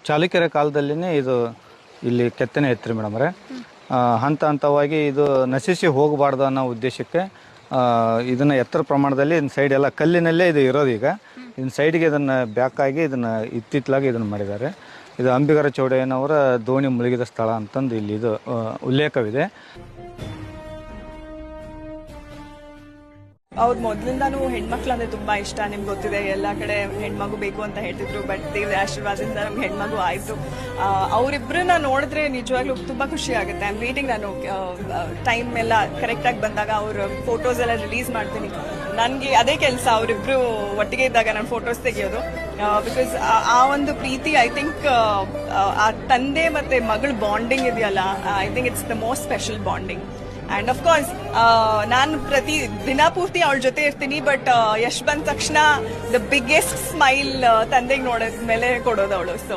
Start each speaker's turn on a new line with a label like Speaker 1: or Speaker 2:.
Speaker 1: ಚಾಲುಕ್ಯರ ಕಾಲದಲ್ಲಿನೇ ಇದು ಇಲ್ಲಿ ಕೆತ್ತನೆ ಐತ್ರಿ ಮೇಡಮ್ರೆ. ಹಂತ ಹಂತವಾಗಿ ಇದು ನಶಿಸಿ ಹೋಗಬಾರ್ದು ಅನ್ನೋ ಉದ್ದೇಶಕ್ಕೆ ಇದನ್ನ ಎತ್ತರ ಪ್ರಮಾಣದಲ್ಲಿ ಇದನ್ನ ಸೈಡ್ ಎಲ್ಲ ಕಲ್ಲಿನಲ್ಲೇ ಇದು ಇರೋದು. ಈಗ ಇದನ್ನ ಸೈಡ್ಗೆ ಇದನ್ನು ಬ್ಯಾಕಾಗಿ ಇದನ್ನು ಇತ್ತಿತ್ತಲಾಗಿ ಇದನ್ನು ಮಾಡಿದ್ದಾರೆ. ಇದು ಅಂಬಿಗರ ಚೌಡಯ್ಯನವರ ದೋಣಿ ಮುಳುಗಿದ ಸ್ಥಳ ಅಂತಂದು ಇಲ್ಲಿ ಇದು ಉಲ್ಲೇಖವಿದೆ.
Speaker 2: ಅವ್ರು ಮೊದಲಿಂದಾನು ಹೆಣ್ಮಕ್ಳು ಅಂದ್ರೆ ತುಂಬಾ ಇಷ್ಟ. ನಿಮ್ಗೆ ಗೊತ್ತಿದೆ, ಎಲ್ಲ ಕಡೆ ಹೆಣ್ಮಗು ಬೇಕು ಅಂತ ಹೇಳ್ತಿದ್ರು. ಬಟ್ ದೇವ್ರ ಆಶೀರ್ವಾದದಿಂದ ನಮ್ಗೆ ಹೆಣ್ಮಗು ಆಯ್ತು. ಅವರಿಬ್ಬರನ್ನ ನೋಡಿದ್ರೆ ನಿಜವಾಗ್ಲೂ ತುಂಬಾ ಖುಷಿ ಆಗುತ್ತೆ. I am waiting. ನಾನು ಟೈಮ್ ಎಲ್ಲ ಕರೆಕ್ಟ್ ಆಗಿ ಬಂದಾಗ ಅವ್ರ ಫೋಟೋಸ್ ಎಲ್ಲ ರಿಲೀಸ್ ಮಾಡ್ತೀನಿ. ನನ್ಗೆ ಅದೇ ಕೆಲಸ, ಅವರಿಬ್ರು ಒಟ್ಟಿಗೆ ಇದ್ದಾಗ ನಾನು ಫೋಟೋಸ್ ತೆಗಿಯೋದು. ಬಿಕಾಸ್ ಆ ಒಂದು ಪ್ರೀತಿ, ಐ ಥಿಂಕ್ ಆ ತಂದೆ ಮತ್ತೆ ಮಗಳ ಬಾಂಡಿಂಗ್ ಇದೆಯಲ್ಲ, I think it's the most special bonding. And of course ನಾನು ಪ್ರತಿ ದಿನ ಪೂರ್ತಿ ಅವಳ ಜೊತೆ ಇರ್ತೀನಿ. ಬಟ್ ಯಶ್ ಬಂದ ತಕ್ಷಣ ದ ಬಿಗ್ಗೆಸ್ಟ್ ಸ್ಮೈಲ್ ತಂದೆಗೆ ನೋಡಿದ ಮೇಲೆ ಕೊಡೋದು ಅವಳು. ಸೊ